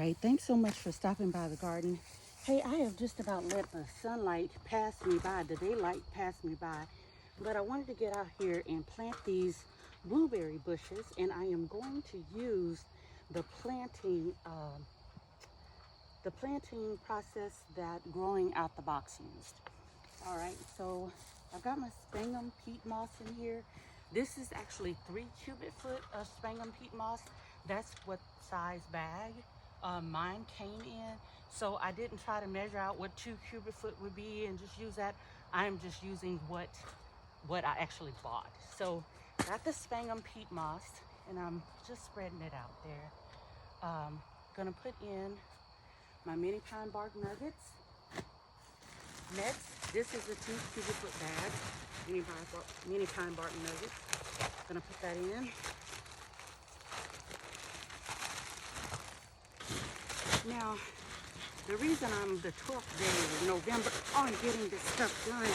right, thanks so much for stopping by the garden. Hey, I have just about let the sunlight pass me by, the daylight pass me by, but I wanted to get out here and plant these blueberry bushes, and I am going to use the planting process that growing out the box used. All right, so I've got my Sphagnum peat moss in here. This is actually 3 cubic foot of Sphagnum peat moss. That's what size bag mine came in. So I didn't try to measure out what 2 cubic foot would be and just use that. I'm just using what I actually bought. So got the Sphagnum peat moss, and I'm just spreading it out there. Gonna put in my mini pine bark nuggets. Next, this is a 2 cubic foot bag, mini pine bark nuggets. Gonna put that in. Now, the reason I'm the 12th day of November on getting this stuff done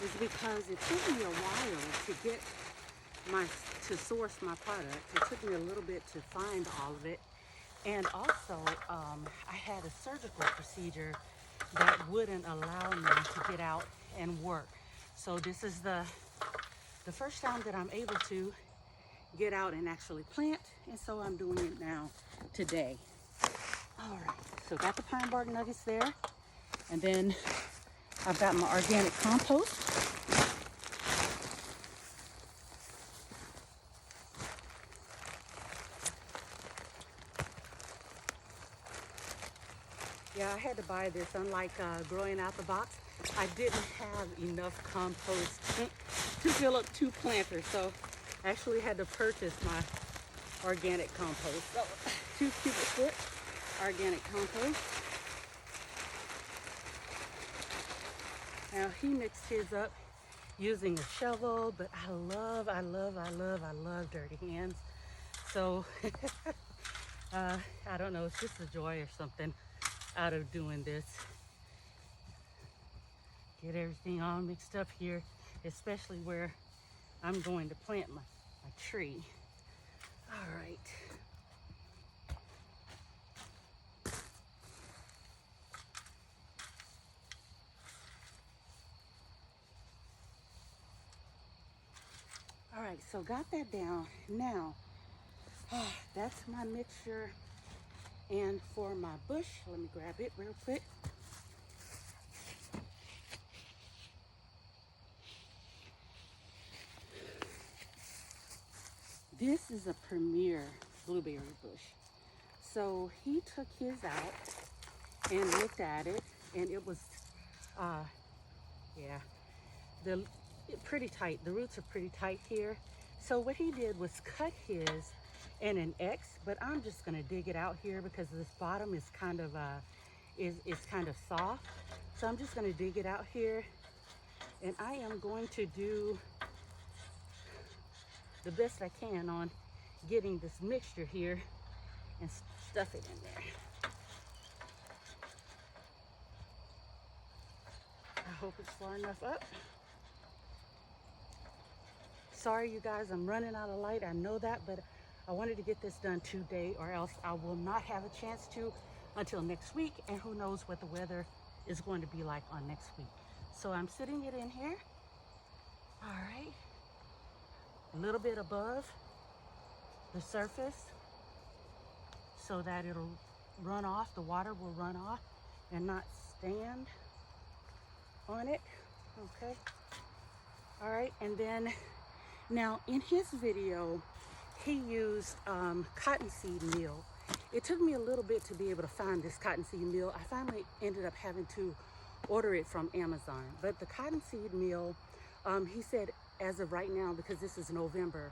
is because it took me a while to source my product. It took me a little bit to find all of it. And also, I had a surgical procedure that wouldn't allow me to get out and work. So this is the first time that I'm able to get out and actually plant, and so I'm doing it now today. All right, so got the pine bark nuggets there, and then I've got my organic compost. Yeah, I had to buy this. Unlike growing out the box, I didn't have enough compost to fill up 2 planters, so I actually had to purchase my organic compost. So 2 cubic foot organic compost. Now he mixed his up using a shovel, but I love dirty hands. So I don't know, it's just a joy or something out of doing this. Get everything all mixed up here, especially where I'm going to plant my tree. All right. All right, so got that down. Now, that's my mixture. And for my bush, let me grab it real quick. This is a Premier blueberry bush. So he took his out and looked at it, and it was, pretty tight. The roots are pretty tight here. So what he did was cut his in an X, but I'm just gonna dig it out here because this bottom is kind of soft. So I'm just gonna dig it out here, and I am going to do the best I can on getting this mixture here and stuff it in there. I hope it's far enough up. Sorry you guys, I'm running out of light, I know that, but I wanted to get this done today, or else I will not have a chance to until next week, and who knows what the weather is going to be like on next week. So I'm sitting it in here. All right, a little bit above the surface so that it'll run off, the water will run off and not stand on it. Okay, all right, and then now in his video he used cottonseed meal. It took me a little bit to be able to find this cottonseed meal. I finally ended up having to order it from Amazon, but the cottonseed meal, he said as of right now, because this is November,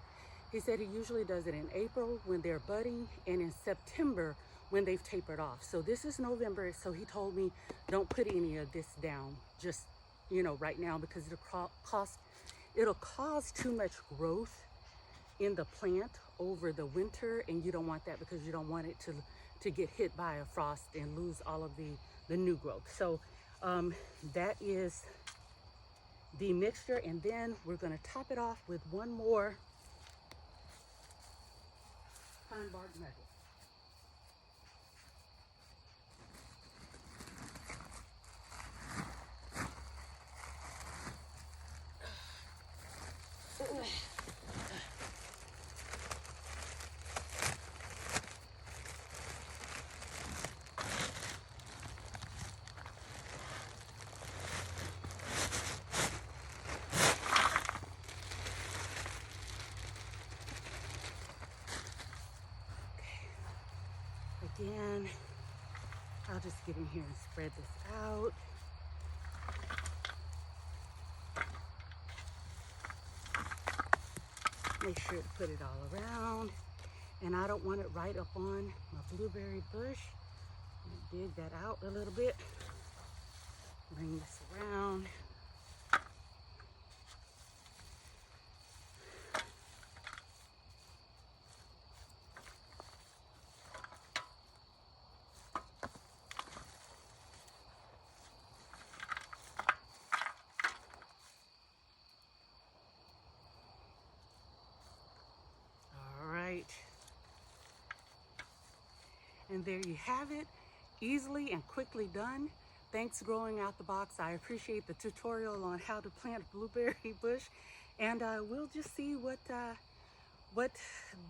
he said he usually does it in April when they're budding and in September when they've tapered off. So this is November, so he told me don't put any of this down just, right now, because it'll cause too much growth in the plant over the winter, and you don't want that because you don't want it to get hit by a frost and lose all of the new growth. So that is the mixture, and then we're going to top it off with one more pine bark nugget. again, I'll just get in here and spread this out. Make sure to put it all around. And I don't want it right up on my blueberry bush. Dig that out a little bit. Bring this around. All right. And there you have it. Easily and quickly done. Thanks Growing Out the Box. I appreciate the tutorial on how to plant blueberry bush, and we'll just see what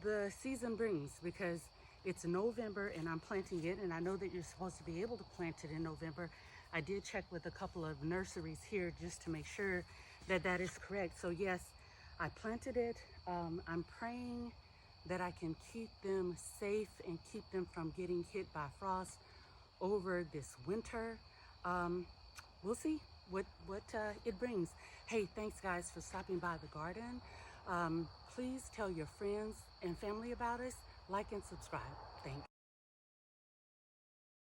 the season brings, because it's November and I'm planting it, and I know that you're supposed to be able to plant it in November. I did check with a couple of nurseries here just to make sure that that is correct. So yes, I planted it. I'm praying that I can keep them safe and keep them from getting hit by frost over this winter. We'll see what it brings. Hey, thanks guys for stopping by the garden. Please tell your friends and family about us. Like and subscribe. Thanks.